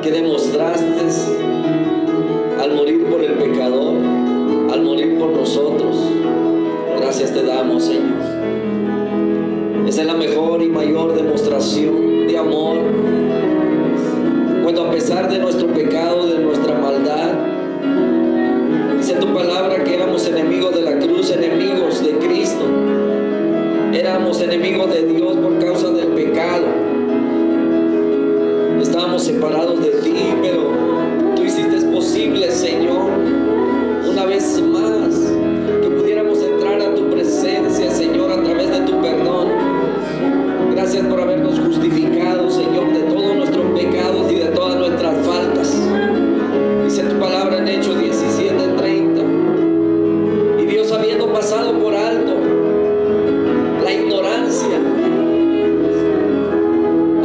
que demostraste al morir por el pecador, al morir por nosotros. Gracias te damos, Señor. Esa es la mejor y mayor demostración de amor, cuando a pesar de nuestro pecado, de nuestra maldad, dice tu palabra que éramos enemigos de la cruz, enemigos de Cristo, éramos enemigos de Dios por causa del pecado, estábamos separados de ti, pero tú hiciste posible, Señor, una vez más, que pudiéramos entrar a tu presencia, Señor, a través de tu perdón. Gracias por habernos justificado, Señor, de todos nuestros pecados y de todas nuestras faltas. Dice tu palabra en Hechos 17:30. Y Dios, habiendo pasado por alto la ignorancia,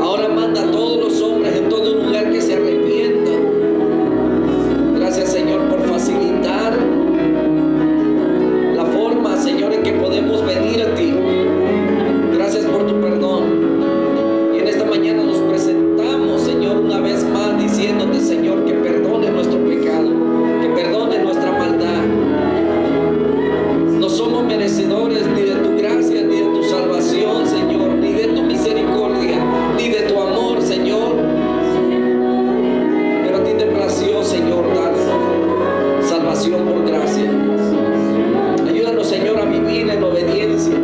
ahora manda a todos los hombres en todo lugar que se arrepientan. Gracias, Señor, por facilitar la forma, Señor, en que podemos venir a ti. Gracias por tu perdón. Y en esta mañana nos presentamos, Señor, una vez más diciéndote, Señor, que perdone nuestro pecado, que perdone nuestra maldad. No somos merecedores ni de tu gracia, ni de tu salvación, Señor, ni de tu misericordia, ni de tu amor, Señor. Pero a ti te plació, Señor, dar salvación por gracia. Ayúdanos, Señor, a vivir en obediencia,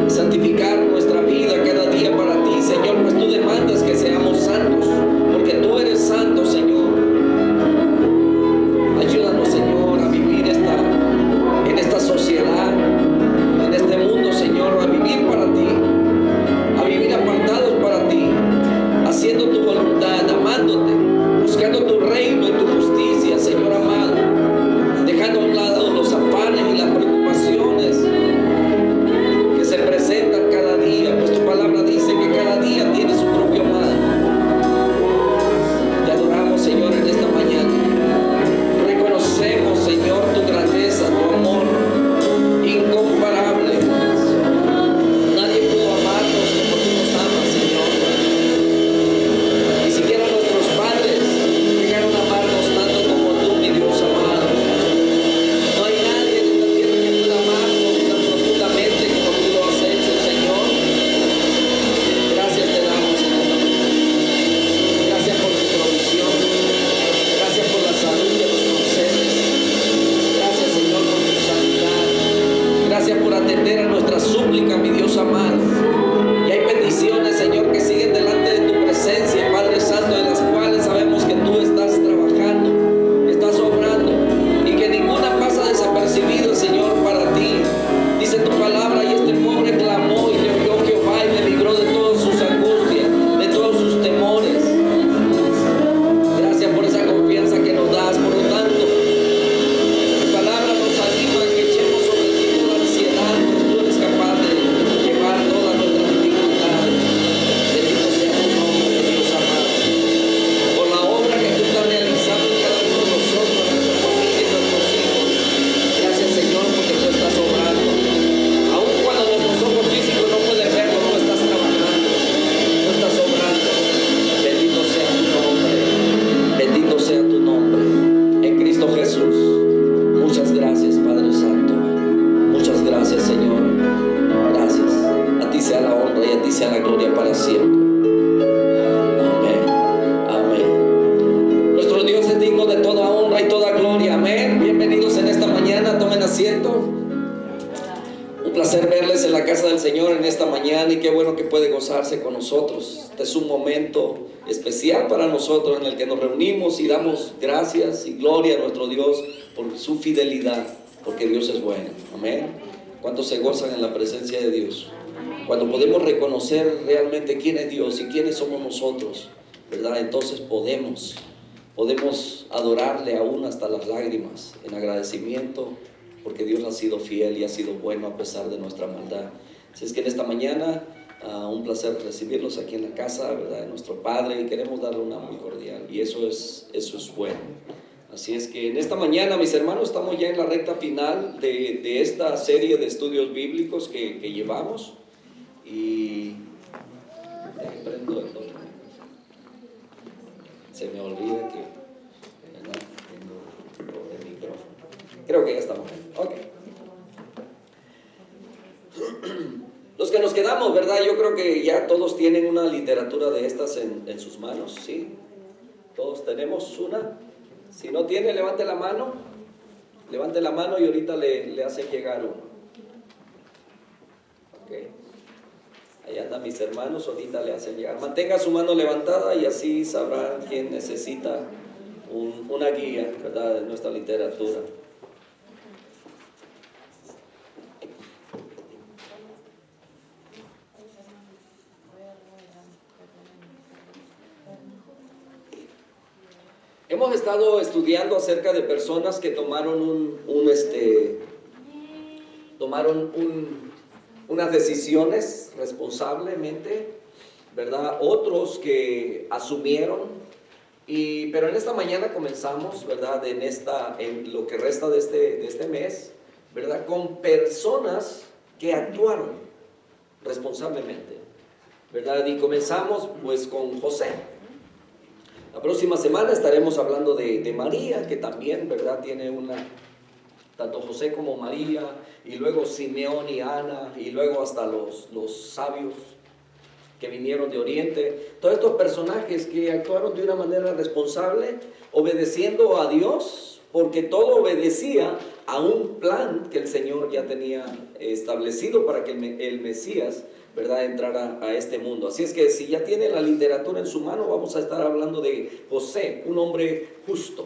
a santificar nuestra vida cada día para ti, Señor, pues tú demandas que seamos santos, porque tú eres santo, Señor. Ayúdanos, Señor, a vivir en esta sociedad, en este mundo, Señor, a vivir para ti, a vivir apartados para ti, haciendo tu voluntad, amándote, buscando tu reino y tu justicia, Señor amado, dejando a un lado los afanes y las preocupaciones que se presentan cada día, pues tu palabra dice que cada día tiene su propio mal. Te adoramos, Señor, en esta mañana. Reconocemos, Señor, tu grandeza, tu amor incomparable. Nadie pudo amarnos como tú nos amas, Señor. Ni siquiera nuestros padres llegaron a amarnos tanto como tú, mi Dios amado. No hay nadie en esta tierra que pueda amarnos tan profundamente como tú lo has hecho, Señor. Gracias te damos, Señor. Gracias por tu provisión. Gracias por la salud que nos concedes. Gracias, Señor, por tu sanidad. Gracias por atender a nuestra súplica, mi Dios amado. Y hay bendiciones, Señor, que siguen delante de tu presencia, Padre Santo, en las cuales sabemos que tú estás trabajando, estás obrando, y que ninguna pasa desapercibida, Señor, para ti. Dice tu palabra, y este pobre clamó y le oyó Jehová y le libró de todas sus angustias, de todos sus temores. Gracias por esa confianza que nos das. Por lo tanto, tu palabra nos anima a que echemos sobre ti toda ansiedad, pues tú eres capaz de llevar todas nuestras dificultades. Bendito sea tu nombre, Dios amado, por la obra que tú estás realizando en cada uno de nosotros, en nuestra familia y en nuestros hijos. Gracias, Señor, porque tú estás obrando. Aun cuando nuestros ojos físicos no pueden verlo, tú estás trabajando, tú estás obrando. Bendito sea tu nombre. Bendito sea tu nombre. En Cristo Jesús. Muchas gracias, Padre Santo. Muchas gracias, Señor. Gracias. A ti sea la honra y a ti sea la gloria para siempre. Amén. Amén. Nuestro Dios es digno de toda honra y toda gloria. Amén. Bienvenidos en esta mañana. Tomen asiento. Un placer verles en la casa del Señor en esta mañana, y qué bueno que puede gozarse con nosotros. Este es un momento especial para nosotros en el que nos reunimos y damos gracias y gloria a nuestro Dios por su fidelidad, porque Dios es bueno. Amén. ¿Cuántos se gozan en la presencia de Dios? Cuando podemos reconocer realmente quién es Dios y quiénes somos nosotros, ¿verdad? Entonces podemos adorarle aún hasta las lágrimas en agradecimiento, porque Dios ha sido fiel y ha sido bueno a pesar de nuestra maldad. Así es que en esta mañana, un placer recibirlos aquí en la casa, ¿verdad?, de nuestro Padre, y queremos darle una muy cordial, y eso es bueno. Así es que en esta mañana, mis hermanos, estamos ya en la recta final de esta serie de estudios bíblicos que llevamos, y se me olvide que tengo el micrófono. Creo que ya estamos bien. Ok. Los que nos quedamos, ¿verdad? Yo creo que ya todos tienen una literatura de estas en sus manos, ¿sí? Todos tenemos una. Si no tiene, levante la mano. Levante la mano y ahorita le hacen llegar uno. Ok. Ahí andan mis hermanos, ahorita le hacen llegar. Mantenga su mano levantada y así sabrán quién necesita una guía, ¿verdad? De nuestra literatura. Hemos estado estudiando acerca de personas que tomaron unas decisiones responsablemente, ¿verdad? Otros que asumieron, pero en esta mañana comenzamos, ¿verdad? En lo que resta de este mes, ¿verdad? Con personas que actuaron responsablemente, ¿verdad? Y comenzamos pues con José. La próxima semana estaremos hablando de María, que también, ¿verdad? Tiene tanto José como María, y luego Simeón y Ana, y luego hasta los sabios que vinieron de Oriente. Todos estos personajes que actuaron de una manera responsable, obedeciendo a Dios, porque todo obedecía a un plan que el Señor ya tenía establecido para que el Mesías, ¿verdad?, entrara a este mundo. Así es que si ya tiene la literatura en su mano, vamos a estar hablando de José, un hombre justo.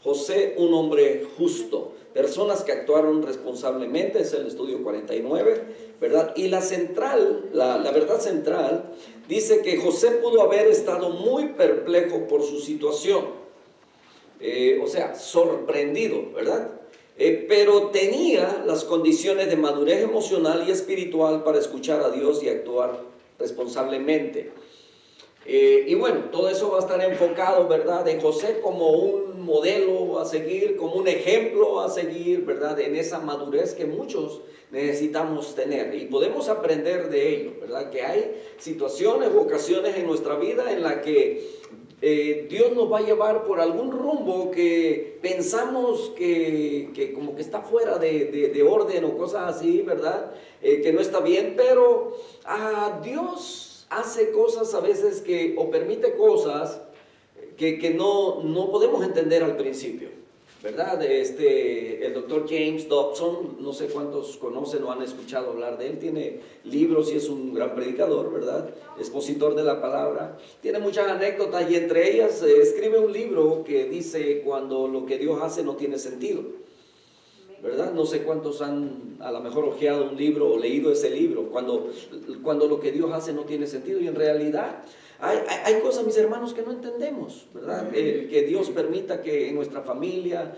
José, un hombre justo. Personas que actuaron responsablemente, es el estudio 49, ¿verdad? Y la verdad central, dice que José pudo haber estado muy perplejo por su situación. O sea, sorprendido, ¿verdad? Pero tenía las condiciones de madurez emocional y espiritual para escuchar a Dios y actuar responsablemente. Y bueno, todo eso va a estar enfocado, ¿verdad?, en José como un modelo a seguir, como un ejemplo a seguir, ¿verdad?, en esa madurez que muchos necesitamos tener y podemos aprender de ello, ¿verdad?, que hay situaciones, ocasiones en nuestra vida en la que Dios nos va a llevar por algún rumbo que pensamos que como que está fuera de orden o cosas así, ¿verdad? Que no está bien, pero Dios hace cosas a veces o permite cosas que no podemos entender al principio, ¿verdad? El doctor James Dobson, no sé cuántos conocen o han escuchado hablar de él, tiene libros y es un gran predicador, ¿verdad? Expositor de la palabra, tiene muchas anécdotas y entre ellas escribe un libro que dice cuando lo que Dios hace no tiene sentido, ¿verdad? No sé cuántos han a lo mejor hojeado un libro o leído ese libro, cuando lo que Dios hace no tiene sentido, y en realidad hay cosas, mis hermanos, que no entendemos, ¿verdad? Que Dios permita que en nuestra familia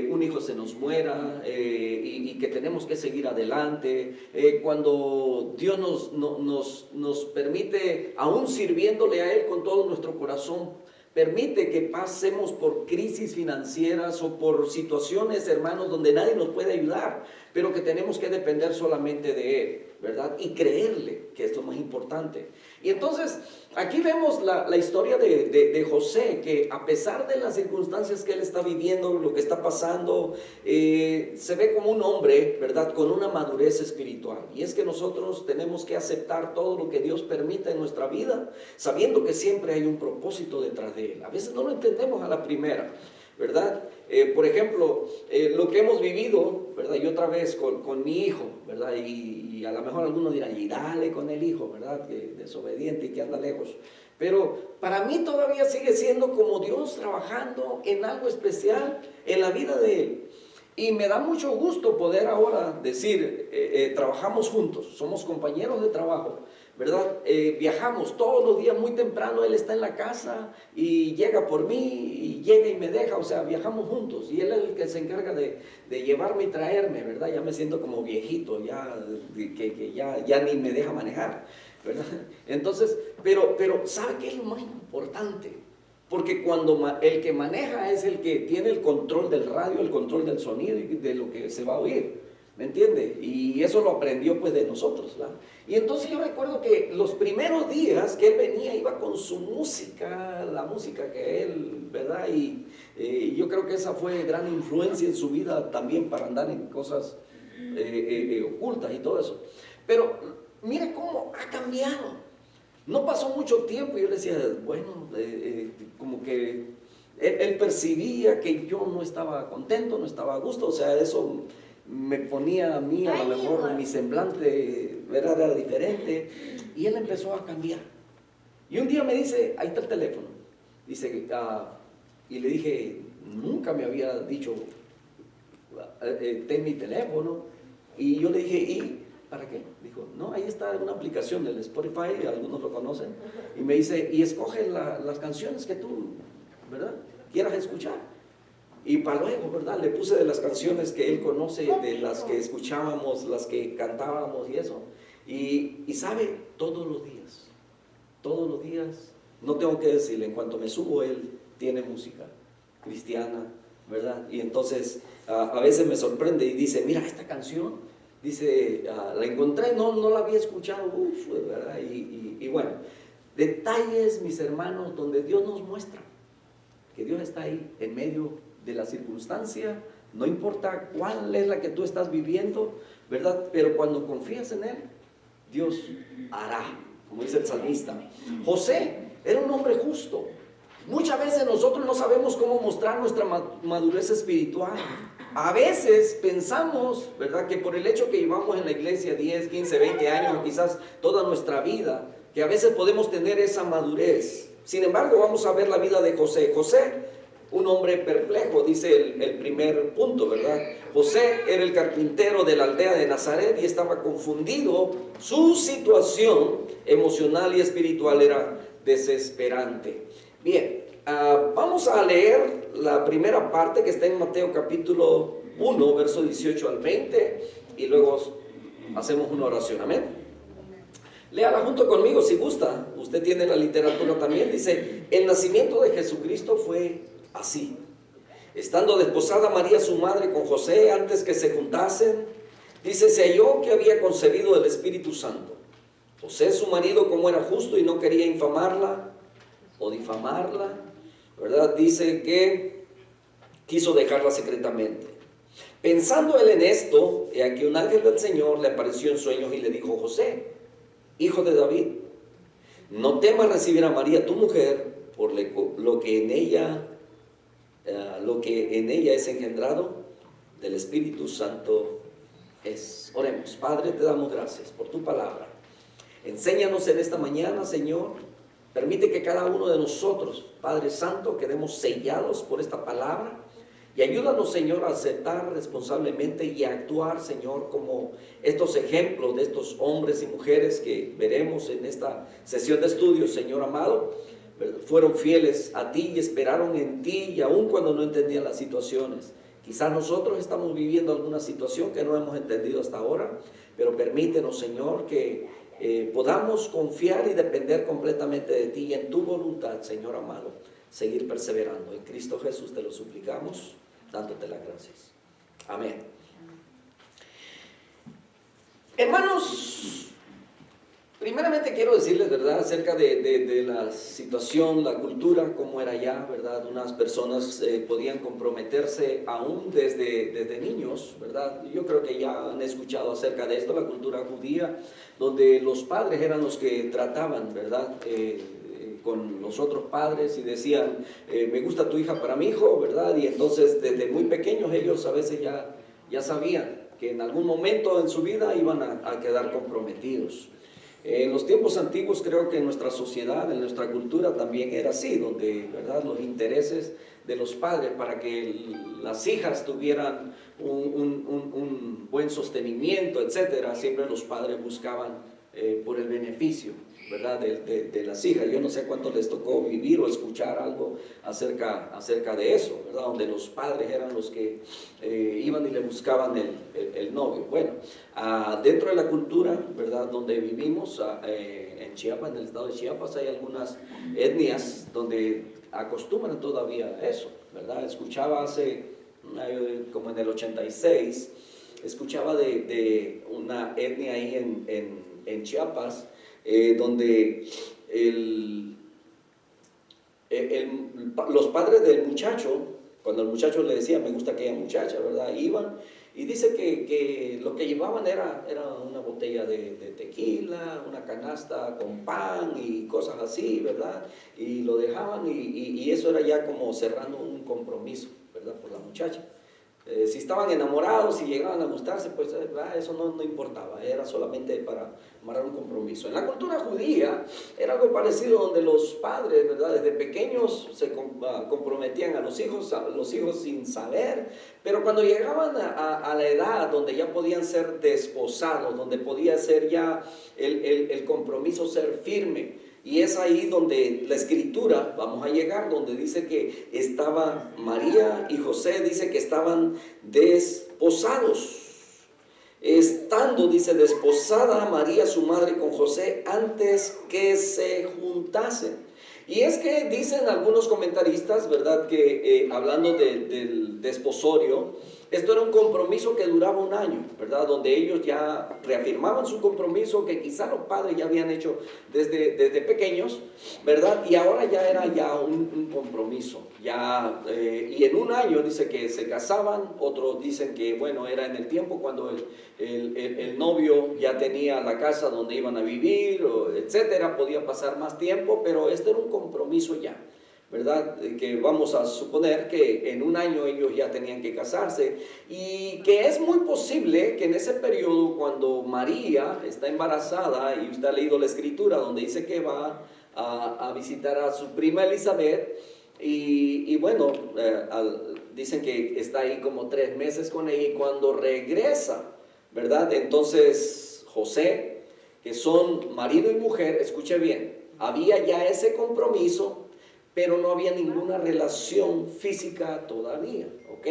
un hijo se nos muera y que tenemos que seguir adelante. Cuando Dios nos permite, aún sirviéndole a Él con todo nuestro corazón, permite que pasemos por crisis financieras o por situaciones, hermanos, donde nadie nos puede ayudar, pero que tenemos que depender solamente de Él, ¿verdad? Y creerle, que es lo más importante. Y entonces, aquí vemos la historia de José, que a pesar de las circunstancias que él está viviendo, lo que está pasando, se ve como un hombre, ¿verdad?, con una madurez espiritual. Y es que nosotros tenemos que aceptar todo lo que Dios permita en nuestra vida, sabiendo que siempre hay un propósito detrás de él. A veces no lo entendemos a la primera, ¿verdad? Por ejemplo, lo que hemos vivido, ¿verdad? Y otra vez con mi hijo, ¿verdad? Y a lo mejor algunos dirán, y dale con el hijo, ¿verdad?, que desobediente y que anda lejos. Pero para mí todavía sigue siendo como Dios trabajando en algo especial en la vida de él. Y me da mucho gusto poder ahora decir, trabajamos juntos, somos compañeros de trabajo, ¿verdad? Viajamos todos los días muy temprano, él está en la casa y llega por mí y llega y me deja, o sea, viajamos juntos y él es el que se encarga de llevarme y traerme, ¿verdad? Ya me siento como viejito, que ya ni me deja manejar, ¿verdad? Entonces, pero ¿sabe qué es lo más importante? Porque cuando el que maneja es el que tiene el control del radio, el control del sonido y de lo que se va a oír, ¿me entiende? Y eso lo aprendió pues de nosotros, ¿verdad? Y entonces yo recuerdo que los primeros días que él venía, iba con su música, la música que él, ¿verdad? Y yo creo que esa fue gran influencia en su vida también para andar en cosas ocultas y todo eso. Pero mire cómo ha cambiado. No pasó mucho tiempo y yo le decía, bueno, como que él percibía que yo no estaba contento, no estaba a gusto, o sea, eso me ponía a mí, a lo mejor mi semblante, ¿verdad?, era diferente, y él empezó a cambiar. Y un día me dice, ahí está el teléfono, dice, y le dije, nunca me había dicho, ten mi teléfono, y yo le dije, ¿y para qué? Dijo, no, ahí está una aplicación del Spotify, algunos lo conocen, y me dice, y escoge las canciones que tú, ¿verdad?, quieras escuchar. Y para luego, ¿verdad?, le puse de las canciones que él conoce, de las que escuchábamos, las que cantábamos y eso. Y sabe, todos los días, no tengo que decirle, en cuanto me subo, él tiene música cristiana, ¿verdad? Y entonces a veces me sorprende y dice, mira esta canción, dice, la encontré, no la había escuchado, ¿verdad? Y bueno, detalles, mis hermanos, donde Dios nos muestra que Dios está ahí en medio de la circunstancia, no importa cuál es la que tú estás viviendo, ¿verdad? Pero cuando confías en Él, Dios hará, como dice el salmista. José era un hombre justo. Muchas veces nosotros no sabemos cómo mostrar nuestra madurez espiritual. A veces pensamos, ¿verdad?, que por el hecho que llevamos en la iglesia 10, 15, 20 años, o quizás toda nuestra vida, que a veces podemos tener esa madurez. Sin embargo, vamos a ver la vida de José. José, un hombre perplejo, dice el primer punto, ¿verdad? José era el carpintero de la aldea de Nazaret y estaba confundido. Su situación emocional y espiritual era desesperante. Bien, vamos a leer la primera parte que está en Mateo capítulo 1, verso 18 al 20, y luego hacemos una oración, amén. Léala junto conmigo si gusta, usted tiene la literatura también. Dice, el nacimiento de Jesucristo fue así. Estando desposada María su madre con José, antes que se juntasen, dice, se halló que había concebido el Espíritu Santo. José su marido, como era justo y no quería infamarla o difamarla, ¿verdad?, dice que quiso dejarla secretamente. Pensando él en esto, he aquí un ángel del Señor le apareció en sueños y le dijo, José, hijo de David, no temas recibir a María tu mujer, por lo que en ella es engendrado del Espíritu Santo es. Oremos. Padre, te damos gracias por tu palabra. Enséñanos en esta mañana, Señor. Permite que cada uno de nosotros, Padre Santo, quedemos sellados por esta palabra. Y ayúdanos, Señor, a aceptar responsablemente y a actuar, Señor, como estos ejemplos de estos hombres y mujeres que veremos en esta sesión de estudios, Señor amado. Fueron fieles a ti y esperaron en ti, y aun cuando no entendían las situaciones. Quizás nosotros estamos viviendo alguna situación que no hemos entendido hasta ahora, pero permítenos, Señor, que podamos confiar y depender completamente de ti y en tu voluntad, Señor amado, seguir perseverando. En Cristo Jesús te lo suplicamos, dándote las gracias. Amén. Hermanos, primeramente quiero decirles, ¿verdad?, acerca de la situación, la cultura, cómo era allá, ¿verdad? Unas personas podían comprometerse aún desde niños, ¿verdad? Yo creo que ya han escuchado acerca de esto, la cultura judía, donde los padres eran los que trataban, ¿verdad?, con los otros padres y decían, me gusta tu hija para mi hijo, ¿verdad? Y entonces desde muy pequeños ellos a veces ya sabían que en algún momento en su vida iban a quedar comprometidos. En los tiempos antiguos creo que en nuestra sociedad, en nuestra cultura también era así, donde, ¿verdad?, los intereses de los padres para que las hijas tuvieran un buen sostenimiento, etcétera, siempre los padres buscaban por el beneficio, ¿verdad?, de las hijas. Yo no sé cuánto les tocó vivir o escuchar algo acerca de eso, ¿verdad?, donde los padres eran los que iban y le buscaban el novio. Bueno, dentro de la cultura, ¿verdad?, donde vivimos, en Chiapas, en el estado de Chiapas, hay algunas etnias donde acostumbran todavía eso, ¿verdad? Escuchaba hace, como en el 86, escuchaba de una etnia ahí en Chiapas, donde los padres del muchacho, cuando el muchacho le decía, me gusta aquella muchacha, ¿verdad? Iban y dice que lo que llevaban era una botella de tequila, una canasta con pan y cosas así, ¿verdad? Y lo dejaban y eso era ya como cerrando un compromiso, ¿verdad? Por la muchacha. Si estaban enamorados, si llegaban a gustarse, pues eso no importaba, era solamente para amarrar un compromiso. En la cultura judía era algo parecido, donde los padres, ¿verdad?, desde pequeños se comprometían a los hijos sin saber, pero cuando llegaban a la edad donde ya podían ser desposados, donde podía ser ya el compromiso ser firme. Y es ahí donde la escritura, vamos a llegar, donde dice que estaba María y José, dice que estaban desposados. Estando, dice, desposada María su madre con José antes que se juntasen. Y es que dicen algunos comentaristas, ¿verdad?, que hablando del desposorio, esto era un compromiso que duraba un año, ¿verdad?, donde ellos ya reafirmaban su compromiso que quizá los padres ya habían hecho desde pequeños, ¿verdad?, y ahora ya era ya un compromiso, ya, y en un año dice que se casaban. Otros dicen que, bueno, era en el tiempo cuando el novio ya tenía la casa donde iban a vivir, etcétera, podía pasar más tiempo, pero este era un compromiso ya, ¿verdad? Que vamos a suponer que en un año ellos ya tenían que casarse, y que es muy posible que en ese periodo, cuando María está embarazada, y usted ha leído la escritura donde dice que va a visitar a su prima Elizabeth, y bueno, dicen que está ahí como 3 meses con ella, y cuando regresa, ¿verdad?, entonces José, que son marido y mujer, escuche bien, había ya ese compromiso, pero no había ninguna relación física todavía, ¿ok?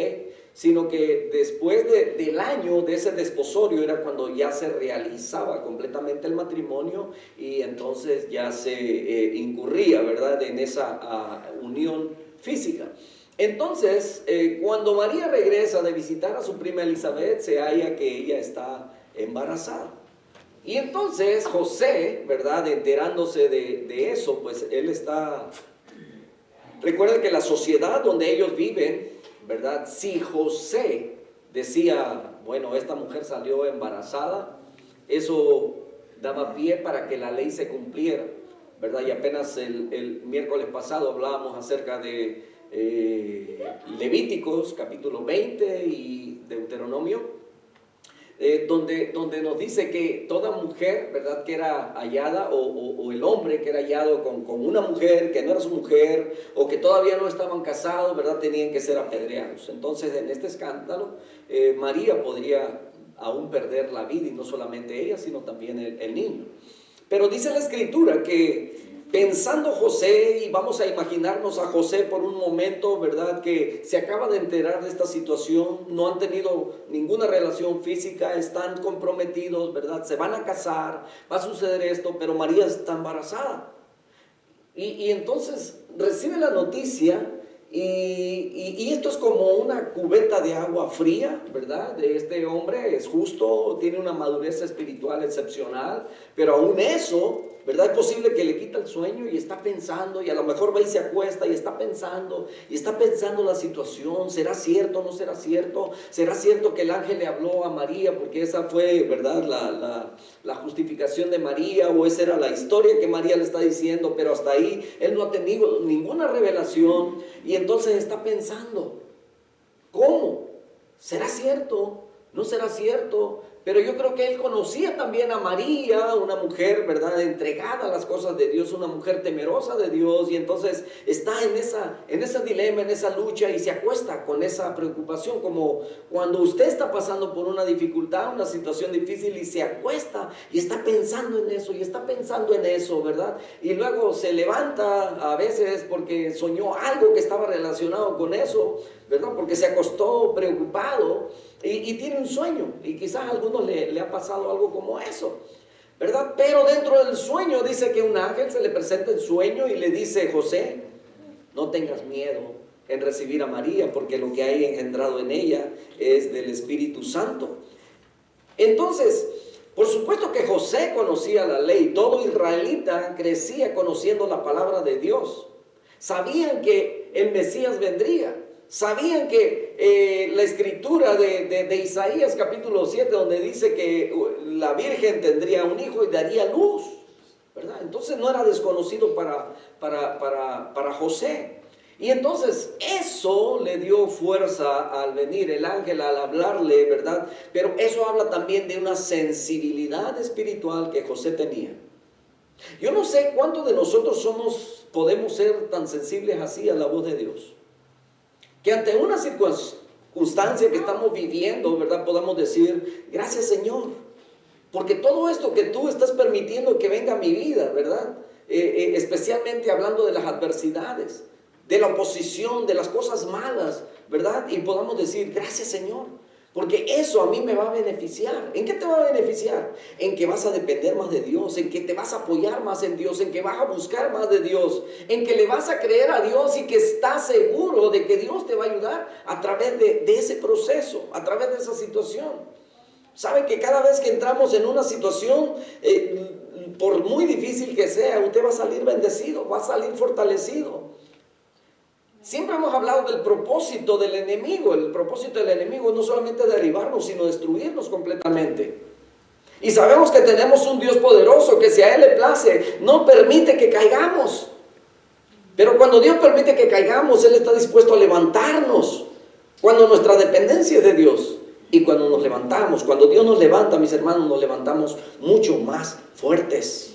Sino que después del año de ese desposorio era cuando ya se realizaba completamente el matrimonio, y entonces ya se incurría, ¿verdad?, en esa unión física. Entonces, cuando María regresa de visitar a su prima Elizabeth, se halla que ella está embarazada. Y entonces José, ¿verdad?, enterándose de eso, pues él está... Recuerden que la sociedad donde ellos viven, ¿verdad?, si José decía, bueno, esta mujer salió embarazada, eso daba pie para que la ley se cumpliera, ¿verdad? Y apenas el miércoles pasado hablábamos acerca de Levíticos capítulo 20 y Deuteronomio, donde nos dice que toda mujer, ¿verdad?, que era hallada, o el hombre que era hallado con una mujer que no era su mujer, o que todavía no estaban casados, ¿verdad?, tenían que ser apedreados. Entonces, en este escándalo, María podría aún perder la vida, y no solamente ella, sino también el niño. Pero dice la escritura que pensando José, y vamos a imaginarnos a José por un momento, ¿verdad?, que se acaba de enterar de esta situación, no han tenido ninguna relación física, están comprometidos, ¿verdad?, se van a casar, va a suceder esto, pero María está embarazada. Y entonces recibe la noticia, y esto es como una cubeta de agua fría, ¿verdad? De este hombre es justo, tiene una madurez espiritual excepcional, pero aún eso, ¿verdad?, es posible que le quita el sueño y está pensando, y a lo mejor va y se acuesta y está pensando la situación. ¿Será cierto o no será cierto? ¿Será cierto que el ángel le habló a María? Porque esa fue, ¿verdad?, la justificación de María, o esa era la historia que María le está diciendo, pero hasta ahí él no ha tenido ninguna revelación, y entonces está pensando, ¿cómo? ¿Será cierto? ¿No será cierto? Pero yo creo que él conocía también a María, una mujer, ¿verdad?, entregada a las cosas de Dios, una mujer temerosa de Dios, y entonces está en ese dilema, en esa lucha, y se acuesta con esa preocupación, como cuando usted está pasando por una dificultad, una situación difícil, y se acuesta y está pensando en eso, y está pensando en eso, ¿verdad? Y luego se levanta a veces porque soñó algo que estaba relacionado con eso, ¿verdad?, porque se acostó preocupado, y tiene un sueño, y quizás a algunos le ha pasado algo como eso, ¿verdad? Pero dentro del sueño dice que un ángel se le presenta en sueño y le dice: José, no tengas miedo en recibir a María, porque lo que hay engendrado en ella es del Espíritu Santo. Entonces, por supuesto que José conocía la ley. Todo israelita crecía conociendo la palabra de Dios. Sabían que el Mesías vendría. Sabían que la escritura de Isaías capítulo 7, donde dice que la Virgen tendría un hijo y daría luz, ¿verdad? Entonces no era desconocido para José. Y entonces eso le dio fuerza al venir el ángel, al hablarle, ¿verdad? Pero eso habla también de una sensibilidad espiritual que José tenía. Yo no sé cuántos de nosotros podemos ser tan sensibles así a la voz de Dios, que ante una circunstancia que estamos viviendo, ¿verdad?, podamos decir, gracias Señor, porque todo esto que tú estás permitiendo que venga a mi vida, ¿verdad? Especialmente hablando de las adversidades, de la oposición, de las cosas malas, ¿verdad? Y podamos decir, gracias Señor, porque eso a mí me va a beneficiar. ¿En qué te va a beneficiar? En que vas a depender más de Dios, en que te vas a apoyar más en Dios, en que vas a buscar más de Dios, en que le vas a creer a Dios y que estás seguro de que Dios te va a ayudar a través de ese proceso, a través de esa situación. Sabe que cada vez que entramos en una situación, por muy difícil que sea, usted va a salir bendecido, va a salir fortalecido. Siempre hemos hablado del propósito del enemigo. El propósito del enemigo no solamente derribarnos, sino destruirnos completamente. Y sabemos que tenemos un Dios poderoso que, si a Él le place, no permite que caigamos. Pero cuando Dios permite que caigamos, Él está dispuesto a levantarnos. Cuando nuestra dependencia es de Dios. Y cuando nos levantamos, cuando Dios nos levanta, mis hermanos, nos levantamos mucho más fuertes.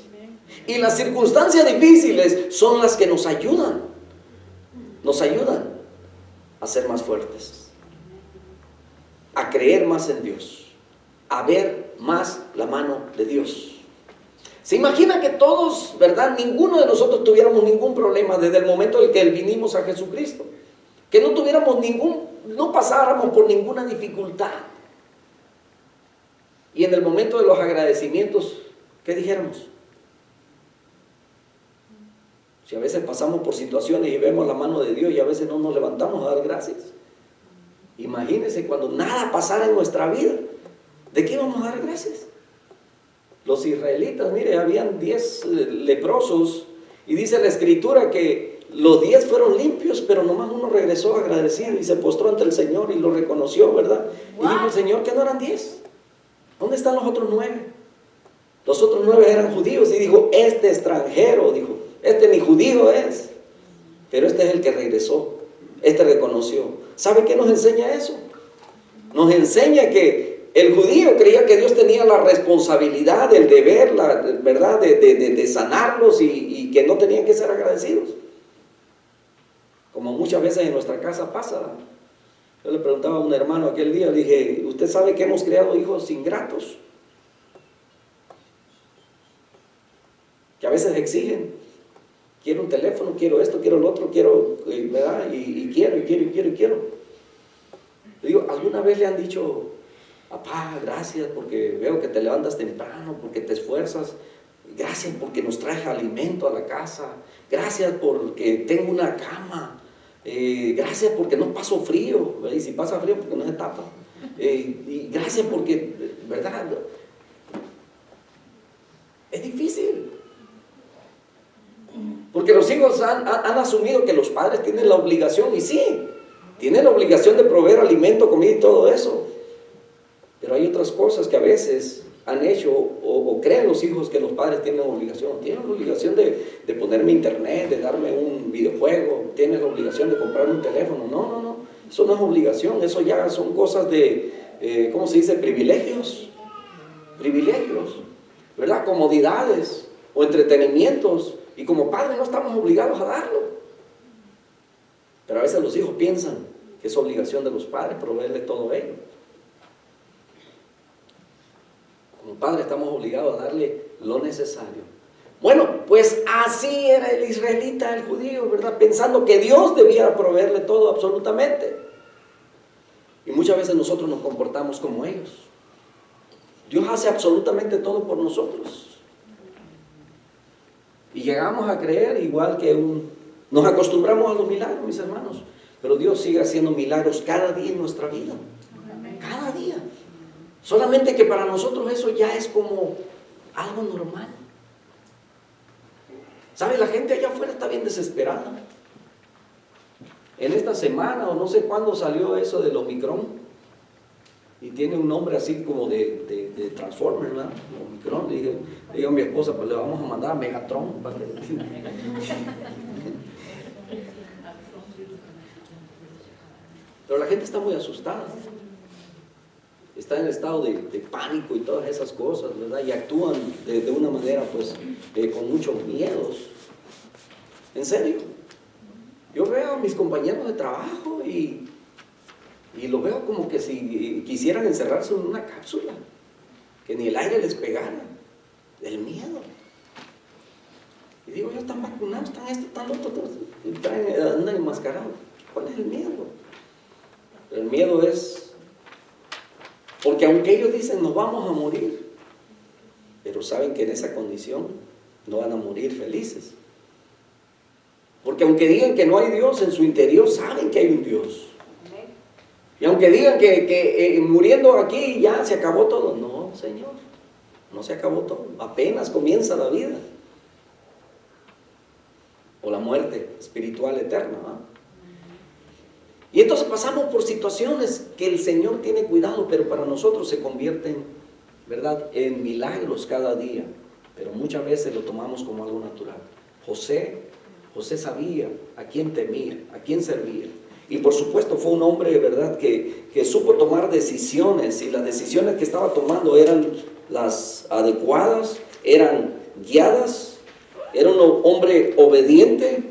Y las circunstancias difíciles son las que nos ayudan a ser más fuertes, a creer más en Dios, a ver más la mano de Dios. Se imagina que todos, ¿verdad?, ninguno de nosotros tuviéramos ningún problema desde el momento en que vinimos a Jesucristo, que no pasáramos por ninguna dificultad. Y en el momento de los agradecimientos, ¿qué dijéramos? Si a veces pasamos por situaciones y vemos la mano de Dios y a veces no nos levantamos a dar gracias. Imagínense cuando nada pasara en nuestra vida, ¿de qué íbamos a dar gracias? Los israelitas, mire, habían 10 leprosos y dice la escritura que los 10 fueron limpios, pero nomás uno regresó agradecido y se postró ante el Señor y lo reconoció, ¿verdad? Y dijo el Señor que no eran 10. ¿Dónde están los otros 9? Los otros 9 eran judíos y dijo, este extranjero, dijo, este ni judío es, pero este es el que regresó, este reconoció. ¿Sabe qué nos enseña eso? Nos enseña que el judío creía que Dios tenía la responsabilidad, el deber, la verdad, de sanarlos y que no tenían que ser agradecidos. Como muchas veces en nuestra casa pasa. Yo le preguntaba a un hermano aquel día, le dije, ¿usted sabe que hemos criado hijos ingratos? Que a veces exigen. Quiero un teléfono, quiero esto, quiero lo otro, quiero, ¿verdad? Y quiero. Le digo, ¿alguna vez le han dicho, papá, gracias porque veo que te levantas temprano, porque te esfuerzas, gracias porque nos traes alimento a la casa, gracias porque tengo una cama, gracias porque no paso frío, ¿verdad? Y si pasa frío porque no se tapa, y gracias porque, ¿verdad? Es difícil. Porque los hijos han asumido que los padres tienen la obligación, y sí, tienen la obligación de proveer alimento, comida y todo eso. Pero hay otras cosas que a veces han hecho o creen los hijos que los padres tienen la obligación. Tienen la obligación de ponerme internet, de darme un videojuego, tienen la obligación de comprarme un teléfono. No, eso no es obligación, eso ya son cosas de, ¿cómo se dice? Privilegios, ¿verdad? Comodidades o entretenimientos. Y como padres no estamos obligados a darlo. Pero a veces los hijos piensan que es obligación de los padres proveerle todo ello. Como padres estamos obligados a darle lo necesario. Bueno, pues así era el israelita, el judío, ¿verdad? Pensando que Dios debía proveerle todo absolutamente. Y muchas veces nosotros nos comportamos como ellos. Dios hace absolutamente todo por nosotros. Y llegamos a creer igual que nos acostumbramos a los milagros, mis hermanos. Pero Dios sigue haciendo milagros cada día en nuestra vida. Cada día. Solamente que para nosotros eso ya es como algo normal. ¿Sabe? La gente allá afuera está bien desesperada. En esta semana o no sé cuándo salió eso del Omicron. Y tiene un nombre así como de Transformer, ¿verdad? Omicron. Le dije a mi esposa, pues le vamos a mandar a Megatron para que... Pero la gente está muy asustada. Está en estado de pánico y todas esas cosas, ¿verdad? Y actúan de una manera, pues, con muchos miedos. ¿En serio? Yo veo a mis compañeros de trabajo y los veo como que si quisieran encerrarse en una cápsula, que ni el aire les pegara, del miedo. Y digo, ellos están vacunados, están esto, están lo otro, andan enmascarados. ¿Cuál es el miedo? El miedo es... Porque aunque ellos dicen nos vamos a morir, pero saben que en esa condición no van a morir felices. Porque aunque digan que no hay Dios, en su interior saben que hay un Dios. Y aunque digan que muriendo aquí ya se acabó todo, no, Señor, no se acabó todo, apenas comienza la vida. O la muerte espiritual eterna, ¿no? Y entonces pasamos por situaciones que el Señor tiene cuidado, pero para nosotros se convierten, ¿verdad?, en milagros cada día. Pero muchas veces lo tomamos como algo natural. José sabía a quién temir, a quién servir. Y por supuesto fue un hombre, ¿verdad?, que supo tomar decisiones. Y las decisiones que estaba tomando eran las adecuadas, eran guiadas. Era un hombre obediente.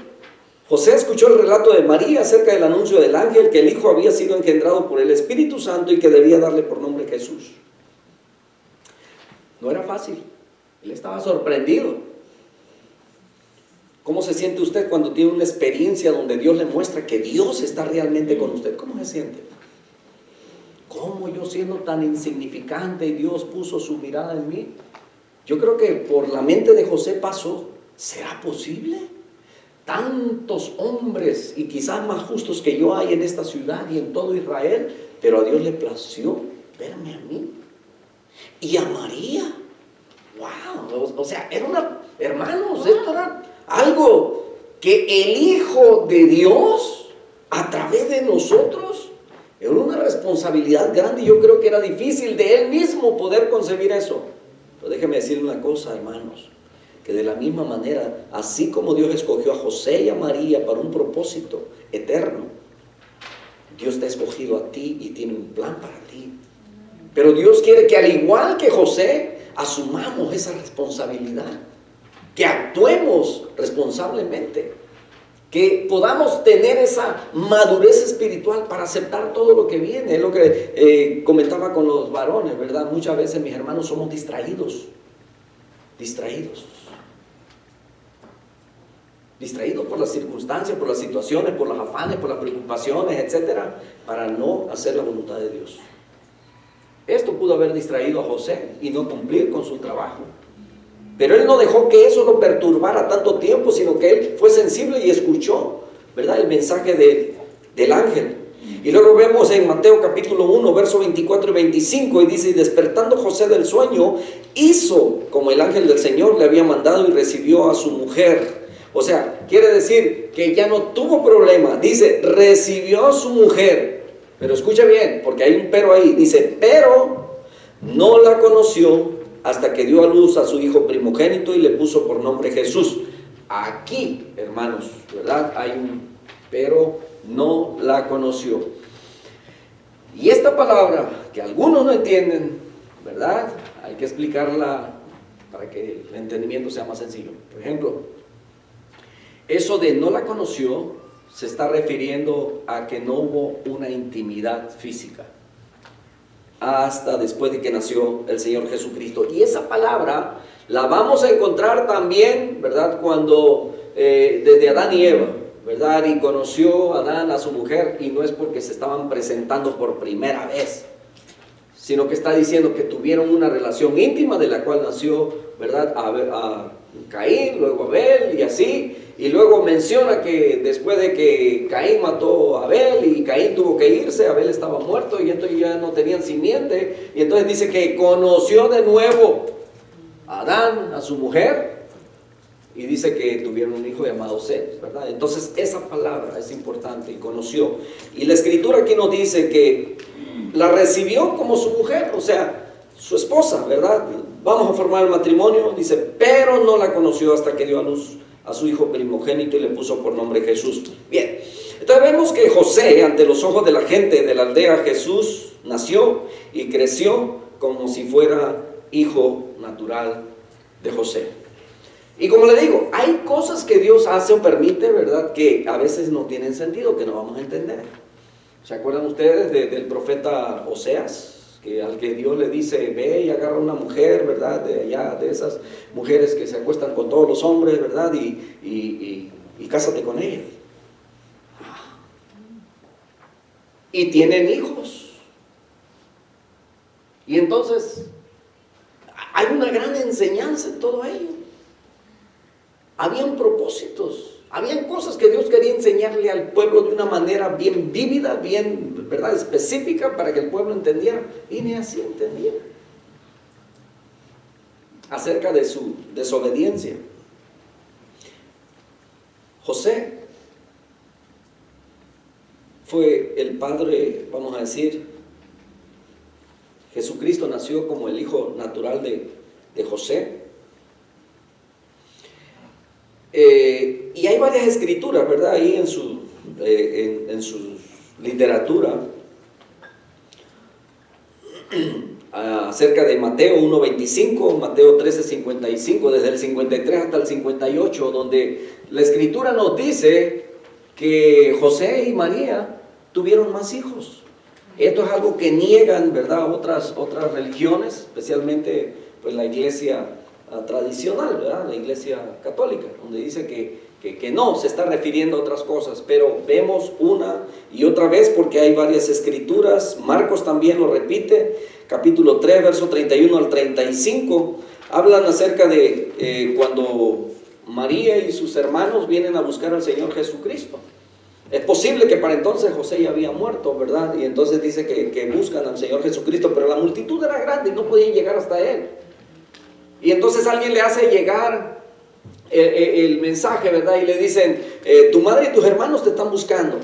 José escuchó el relato de María acerca del anuncio del ángel que el hijo había sido engendrado por el Espíritu Santo y que debía darle por nombre Jesús. No era fácil, él estaba sorprendido. ¿Cómo se siente usted cuando tiene una experiencia donde Dios le muestra que Dios está realmente con usted? ¿Cómo se siente? ¿Cómo yo siendo tan insignificante y Dios puso su mirada en mí? Yo creo que por la mente de José pasó, ¿será posible? Tantos hombres y quizás más justos que yo hay en esta ciudad y en todo Israel, pero a Dios le plació verme a mí y a María. ¡Wow! O sea, hermanos, esto era algo que el Hijo de Dios, a través de nosotros, era una responsabilidad grande y yo creo que era difícil de Él mismo poder concebir eso. Pero déjeme decirle una cosa, hermanos, que de la misma manera, así como Dios escogió a José y a María para un propósito eterno, Dios te ha escogido a ti y tiene un plan para ti. Pero Dios quiere que al igual que José, asumamos esa responsabilidad, que actuemos responsablemente, que podamos tener esa madurez espiritual para aceptar todo lo que viene. Es lo que comentaba con los varones, ¿verdad? Muchas veces, mis hermanos, somos distraídos por las circunstancias, por las situaciones, por los afanes, por las preocupaciones, etcétera, para no hacer la voluntad de Dios. Esto pudo haber distraído a José y no cumplir con su trabajo. Pero él no dejó que eso lo perturbara tanto tiempo, sino que él fue sensible y escuchó, ¿verdad?, el mensaje del ángel. Y luego vemos en Mateo capítulo 1, versos 24 y 25, y dice: y despertando José del sueño, hizo como el ángel del Señor le había mandado y recibió a su mujer. O sea, quiere decir que ya no tuvo problema. Dice, recibió a su mujer. Pero escucha bien, porque hay un pero ahí. Dice, pero no la conoció hasta que dio a luz a su hijo primogénito y le puso por nombre Jesús. Aquí, hermanos, ¿verdad? Hay un pero, no la conoció. Y esta palabra, que algunos no entienden, ¿verdad?, hay que explicarla para que el entendimiento sea más sencillo. Por ejemplo, eso de no la conoció se está refiriendo a que no hubo una intimidad física hasta después de que nació el Señor Jesucristo. Y esa palabra la vamos a encontrar también, ¿verdad?, cuando desde Adán y Eva, ¿verdad?, y conoció Adán a su mujer, y no es porque se estaban presentando por primera vez, sino que está diciendo que tuvieron una relación íntima de la cual nació, ¿verdad?, a Caín, luego Abel y así. y luego menciona que después de que Caín mató a Abel y Caín tuvo que irse, Abel estaba muerto y entonces ya no tenían simiente, y entonces dice que conoció de nuevo a Adán, a su mujer, y dice que tuvieron un hijo llamado Set, ¿verdad? Entonces esa palabra es importante, y conoció. Y la escritura aquí nos dice que la recibió como su mujer, o sea, su esposa, ¿verdad? Vamos a formar el matrimonio, dice, pero no la conoció hasta que dio a luz a su hijo primogénito y le puso por nombre Jesús. Bien, entonces vemos que José, ante los ojos de la gente de la aldea, Jesús nació y creció como si fuera hijo natural de José. Y como le digo, hay cosas que Dios hace o permite, ¿verdad?, que a veces no tienen sentido, que no vamos a entender. ¿Se acuerdan ustedes del profeta Oseas? Que al que Dios le dice, ve y agarra una mujer, ¿verdad?, de allá, de esas mujeres que se acuestan con todos los hombres, ¿verdad?, y cásate con ella. Y tienen hijos. Y entonces, hay una gran enseñanza en todo ello. Habían propósitos, habían cosas que Dios quería enseñarle al pueblo de una manera bien vívida, bien, ¿verdad?, específica, para que el pueblo entendiera, y ni así entendía acerca de su desobediencia. José fue el padre, vamos a decir, Jesucristo nació como el hijo natural de José. Y hay varias escrituras, ¿verdad?, ahí en su literatura acerca de Mateo 1:25, Mateo 13:55, desde el 53 hasta el 58, donde la escritura nos dice que José y María tuvieron más hijos. Esto es algo que niegan, ¿verdad?, otras religiones, especialmente pues la iglesia tradicional, ¿verdad?, la iglesia católica, donde dice que no, se está refiriendo a otras cosas, pero vemos una y otra vez porque hay varias escrituras. Marcos también lo repite, capítulo 3, verso 31 al 35, hablan acerca de cuando María y sus hermanos vienen a buscar al Señor Jesucristo. Es posible que para entonces José ya había muerto, ¿verdad? Y entonces dice que buscan al Señor Jesucristo, pero la multitud era grande y no podían llegar hasta Él. Y entonces alguien le hace llegar el mensaje, ¿verdad? Y le dicen, tu madre y tus hermanos te están buscando.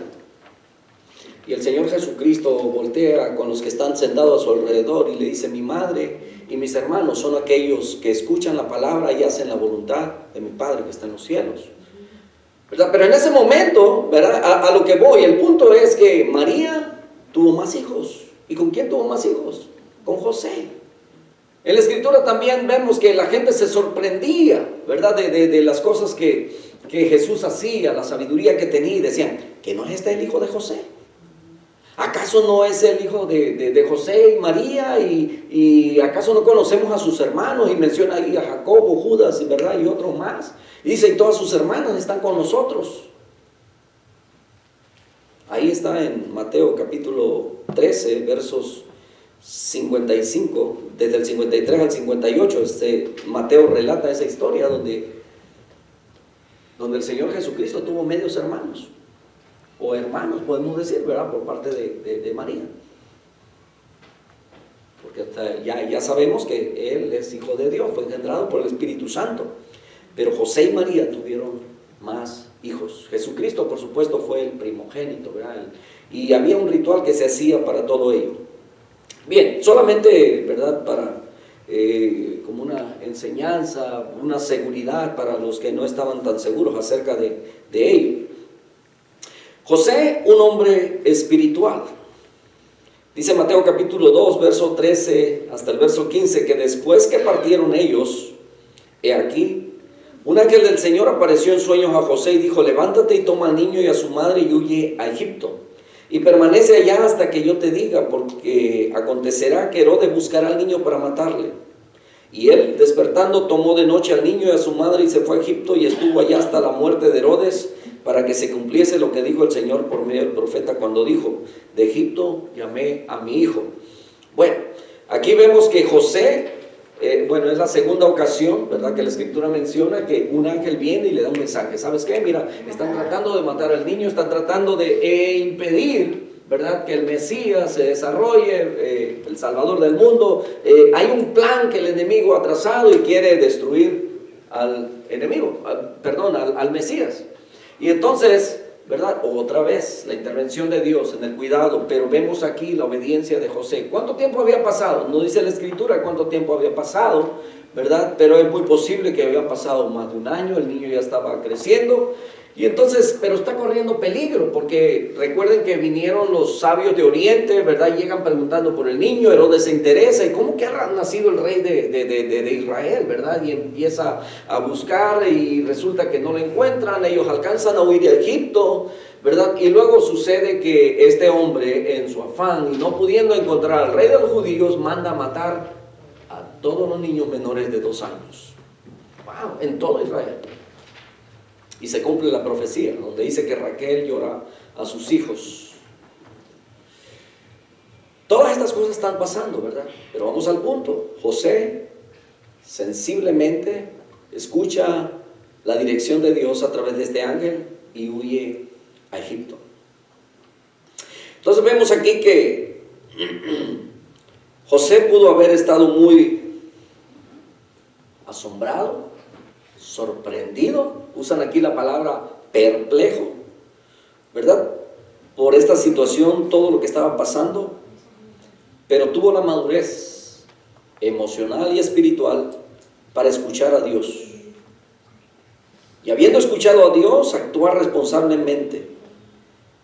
Y el Señor Jesucristo voltea con los que están sentados a su alrededor y le dice, mi madre y mis hermanos son aquellos que escuchan la palabra y hacen la voluntad de mi Padre que está en los cielos, ¿verdad? Pero en ese momento, ¿verdad?, a lo que voy, el punto es que María tuvo más hijos. ¿Y con quién tuvo más hijos? Con José. En la escritura también vemos que la gente se sorprendía, ¿verdad?, de las cosas que Jesús hacía, la sabiduría que tenía, y decían, ¿que no es este el hijo de José? ¿Acaso no es el hijo de José y María? ¿Y acaso no conocemos a sus hermanos? Y menciona ahí a Jacobo, Judas, ¿verdad?, y otros más. Y dice, y todas sus hermanas están con nosotros. Ahí está en Mateo capítulo 13, versos 55, desde el 53 al 58, Mateo relata esa historia donde el Señor Jesucristo tuvo medios hermanos, o hermanos podemos decir, ¿verdad?, por parte de María, porque hasta ya sabemos que Él es hijo de Dios, fue engendrado por el Espíritu Santo, pero José y María tuvieron más hijos. Jesucristo, por supuesto, fue el primogénito, ¿verdad?, y había un ritual que se hacía para todo ello. Bien, solamente, ¿verdad?, para como una enseñanza, una seguridad para los que no estaban tan seguros acerca de ello. José, un hombre espiritual. Dice Mateo capítulo 2, verso 13 hasta el verso 15, que después que partieron ellos, he aquí, un ángel del Señor apareció en sueños a José y dijo, levántate y toma al niño y a su madre y huye a Egipto. Y permanece allá hasta que yo te diga, porque acontecerá que Herodes buscará al niño para matarle. Y él, despertando, tomó de noche al niño y a su madre y se fue a Egipto y estuvo allá hasta la muerte de Herodes, para que se cumpliese lo que dijo el Señor por medio del profeta cuando dijo, de Egipto llamé a mi hijo. Bueno, aquí vemos que José bueno, es la segunda ocasión, ¿verdad?, que la Escritura menciona que un ángel viene y le da un mensaje. ¿Sabes qué? Mira, están tratando de matar al niño, están tratando de impedir, ¿verdad?, que el Mesías se desarrolle, el Salvador del mundo. Hay un plan que el enemigo ha trazado y quiere destruir al enemigo, al Mesías. Y entonces, ¿verdad?, otra vez la intervención de Dios en el cuidado, pero vemos aquí la obediencia de José. ¿Cuánto tiempo había pasado? No dice la Escritura cuánto tiempo había pasado, ¿verdad?, pero es muy posible que había pasado más de un año, el niño ya estaba creciendo. Y entonces, pero está corriendo peligro, porque recuerden que vinieron los sabios de Oriente, ¿verdad? Llegan preguntando por el niño, Herodes se interesa, ¿y cómo que ha nacido el rey de Israel, ¿verdad? Y empieza a buscar y resulta que no lo encuentran, ellos alcanzan a huir a Egipto, ¿verdad? Y luego sucede que este hombre, en su afán y no pudiendo encontrar al rey de los judíos, manda a matar a todos los niños menores de 2 años. ¡Wow! En todo Israel. Y se cumple la profecía, donde dice que Raquel llora a sus hijos. Todas estas cosas están pasando, ¿verdad? Pero vamos al punto. José sensiblemente escucha la dirección de Dios a través de este ángel y huye a Egipto. Entonces vemos aquí que José pudo haber estado muy asombrado, sorprendido, usan aquí la palabra perplejo, ¿verdad?, por esta situación, todo lo que estaba pasando, pero tuvo la madurez emocional y espiritual para escuchar a Dios. Y habiendo escuchado a Dios, actuar responsablemente,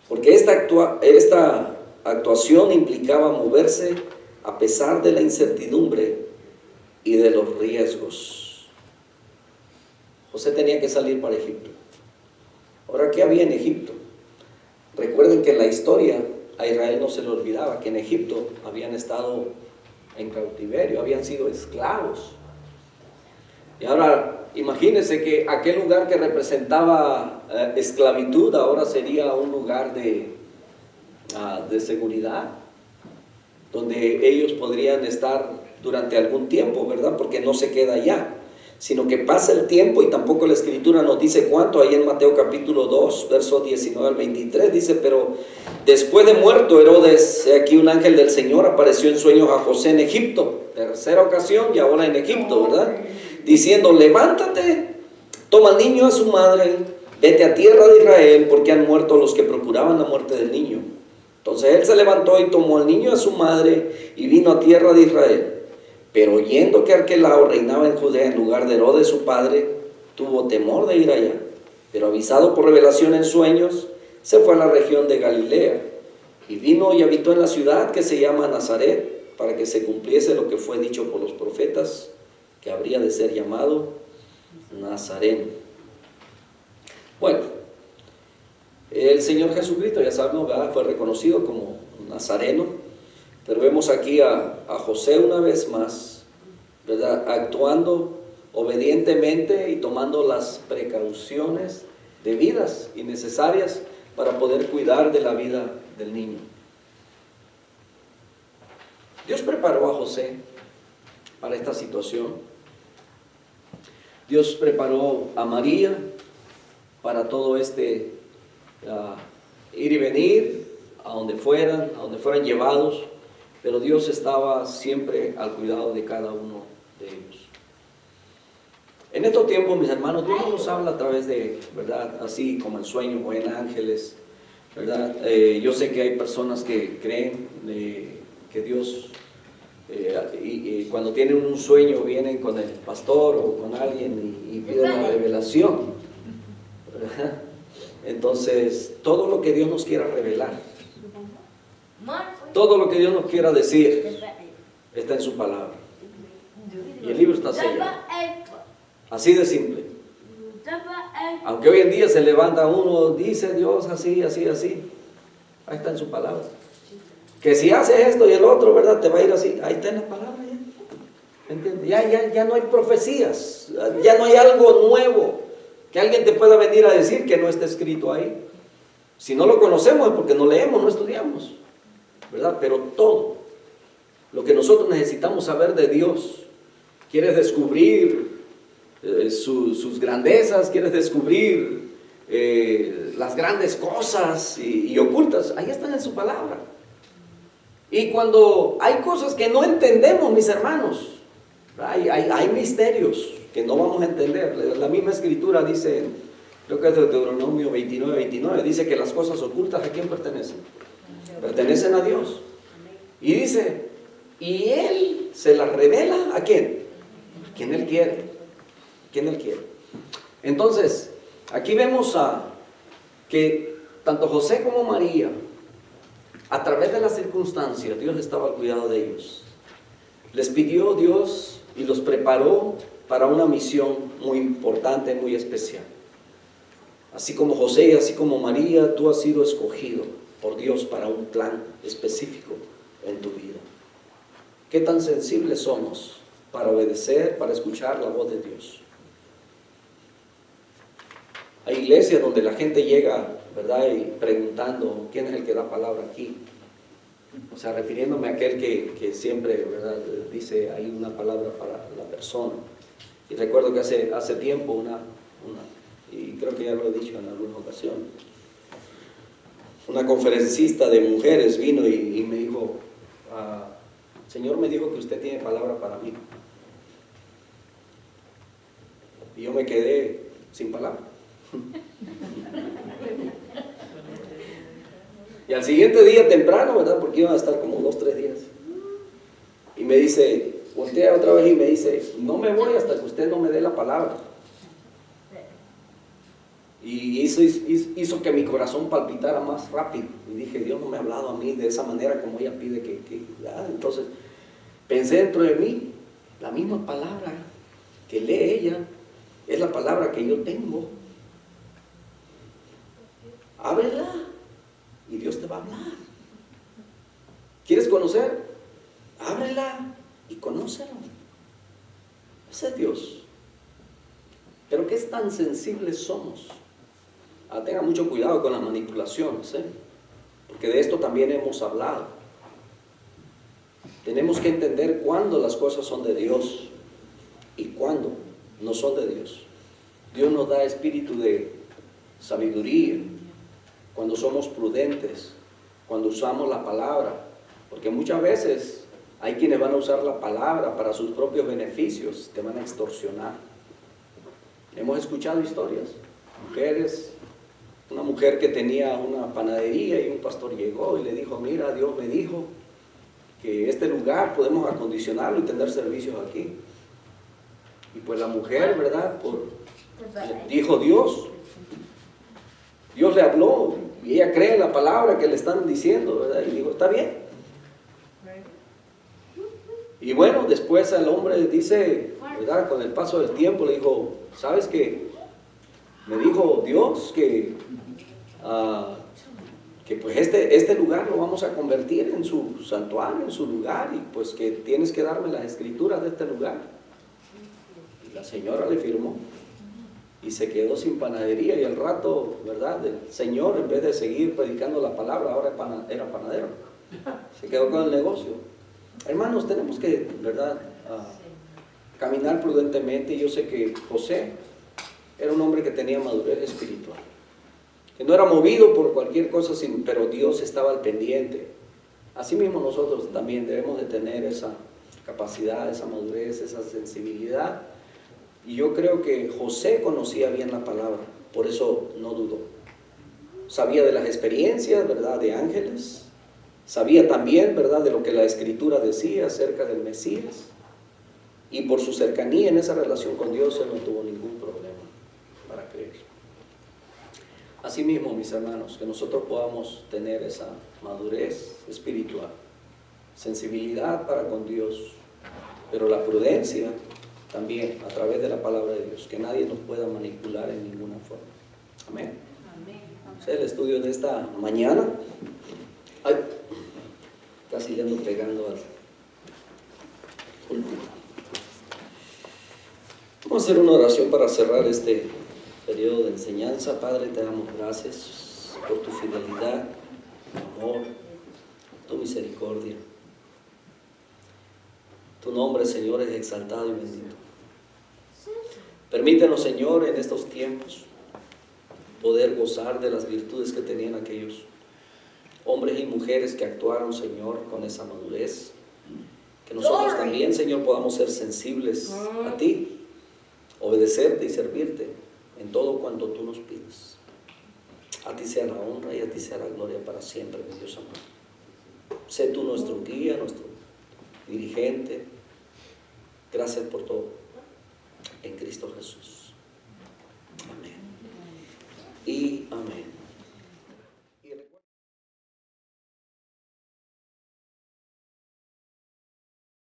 porque esta actuación implicaba moverse a pesar de la incertidumbre y de los riesgos. José tenía que salir para Egipto. Ahora, ¿qué había en Egipto? Recuerden que en la historia a Israel no se le olvidaba que en Egipto habían estado en cautiverio, habían sido esclavos. Y ahora, imagínense que aquel lugar que representaba esclavitud ahora sería un lugar de seguridad, donde ellos podrían estar durante algún tiempo, ¿verdad? Porque no se queda allá, sino que pasa el tiempo y tampoco la Escritura nos dice cuánto. Ahí en Mateo capítulo 2, versos 19 al 23, dice: pero después de muerto Herodes, he aquí un ángel del Señor apareció en sueños a José en Egipto, tercera ocasión y ahora en Egipto, ¿verdad?, diciendo: levántate, toma al niño a su madre, vete a tierra de Israel, porque han muerto los que procuraban la muerte del niño. Entonces él se levantó y tomó al niño a su madre y vino a tierra de Israel. Pero oyendo que Arquelao reinaba en Judea en lugar de Herodes su padre, tuvo temor de ir allá. Pero avisado por revelación en sueños, se fue a la región de Galilea. Y vino y habitó en la ciudad que se llama Nazaret, para que se cumpliese lo que fue dicho por los profetas, que habría de ser llamado Nazareno. Bueno, el Señor Jesucristo, ya sabemos, ¿verdad?, fue reconocido como Nazareno. Pero vemos aquí a José una vez más, ¿verdad?, actuando obedientemente y tomando las precauciones debidas y necesarias para poder cuidar de la vida del niño. Dios preparó a José para esta situación. Dios preparó a María para todo este ir y venir, a donde fueran llevados. Pero Dios estaba siempre al cuidado de cada uno de ellos. En estos tiempos, mis hermanos, Dios nos habla a través de, ¿verdad?, así como el sueño o en ángeles, ¿verdad? Yo sé que hay personas que creen que Dios, y cuando tienen un sueño vienen con el pastor o con alguien y piden la revelación, ¿verdad? Entonces, todo lo que Dios nos quiera revelar, todo lo que Dios nos quiera decir, está en su palabra. Y el libro está sellado. Así de simple. Aunque hoy en día se levanta uno, dice Dios así, así, así, ahí está en su palabra. Que si haces esto y el otro, ¿verdad?, te va a ir así. Ahí está en la palabra ya. ¿Entiendes? Ya no hay profecías, ya no hay algo nuevo que alguien te pueda venir a decir que no está escrito ahí. Si no lo conocemos es porque no leemos, no estudiamos, ¿verdad? Pero todo lo que nosotros necesitamos saber de Dios quieres descubrir sus grandezas, quieres descubrir las grandes cosas y ocultas, ahí están en su palabra. Y cuando hay cosas que no entendemos, mis hermanos, hay misterios que no vamos a entender. La misma escritura dice, creo que es Deuteronomio 29, dice que las cosas ocultas, ¿a quién pertenecen? Pertenecen a Dios. Y dice, y Él se las revela, ¿a quién? A quien Él quiere. ¿A quien Él quiere? Entonces, aquí vemos que tanto José como María, a través de las circunstancias, Dios estaba al cuidado de ellos. Les pidió Dios y los preparó para una misión muy importante, muy especial. Así como José, así como María, tú has sido escogido por Dios para un plan específico en tu vida. ¿Qué tan sensibles somos para obedecer, para escuchar la voz de Dios? Hay iglesias donde la gente llega, ¿verdad? Y preguntando, ¿quién es el que da palabra aquí? O sea, refiriéndome a aquel que siempre, ¿verdad?, dice, hay una palabra para la persona. Y recuerdo que hace tiempo y creo que ya lo he dicho en alguna ocasión, una conferencista de mujeres vino y me dijo, Señor me dijo que usted tiene palabra para mí. Y yo me quedé sin palabra. Y al siguiente día temprano, ¿verdad? Porque iban a estar como 2 o 3 días. Y me dice, voltea otra vez y me dice, no me voy hasta que usted no me dé la palabra. Y hizo que mi corazón palpitara más rápido. Y dije, Dios no me ha hablado a mí de esa manera como ella pide que entonces pensé dentro de mí, la misma palabra que lee ella es la palabra que yo tengo. Ábrela y Dios te va a hablar. ¿Quieres conocer? Ábrela y conócelo. Ese es Dios. Pero qué tan sensibles somos. Tenga mucho cuidado con las manipulaciones, porque de esto también hemos hablado. Tenemos que entender cuándo las cosas son de Dios y cuándo no son de Dios. Dios nos da espíritu de sabiduría cuando somos prudentes, cuando usamos la palabra, porque muchas veces hay quienes van a usar la palabra para sus propios beneficios, te van a extorsionar. Hemos escuchado historias, mujeres, una mujer que tenía una panadería y un pastor llegó y le dijo, mira, Dios me dijo que este lugar podemos acondicionarlo y tener servicios aquí. Y pues la mujer, ¿verdad? Dijo Dios le habló y ella cree en la palabra que le están diciendo, ¿verdad? Y dijo, está bien. Y bueno, después el hombre dice, ¿verdad? Con el paso del tiempo le dijo, ¿sabes qué? Me dijo Dios que pues este lugar lo vamos a convertir en su santuario, en su lugar, y pues que tienes que darme las escrituras de este lugar. Y la señora le firmó y se quedó sin panadería, y al rato, ¿verdad?, el Señor, en vez de seguir predicando la palabra, ahora era panadero. Se quedó con el negocio. Hermanos, tenemos que, ¿verdad?, caminar prudentemente. Y yo sé que José era un hombre que tenía madurez espiritual, que no era movido por cualquier cosa, pero Dios estaba al pendiente. Así mismo nosotros también debemos de tener esa capacidad, esa madurez, esa sensibilidad. Y yo creo que José conocía bien la palabra, por eso no dudó. Sabía de las experiencias, ¿verdad?, de ángeles. Sabía también, ¿verdad?, de lo que la Escritura decía acerca del Mesías. Y por su cercanía en esa relación con Dios, él no tuvo ningún problema para creer. Asimismo, mis hermanos, que nosotros podamos tener esa madurez espiritual, sensibilidad para con Dios, pero la prudencia también a través de la palabra de Dios, que nadie nos pueda manipular en ninguna forma. Amén. Ese es el estudio de esta mañana. Ay, casi le ando pegando al último. Vamos a hacer una oración para cerrar este periodo de enseñanza. Padre, te damos gracias por tu fidelidad, tu amor, tu misericordia, Tu nombre, Señor, es exaltado y bendito. Permítenos, Señor, en estos tiempos poder gozar de las virtudes que tenían aquellos hombres y mujeres que actuaron, Señor, con esa madurez. Que nosotros también, Señor, podamos ser sensibles a ti, obedecerte y servirte en todo cuanto tú nos pides. A ti sea la honra y a ti sea la gloria para siempre, mi Dios amado. Sé tú nuestro guía, nuestro dirigente. Gracias por todo. En Cristo Jesús.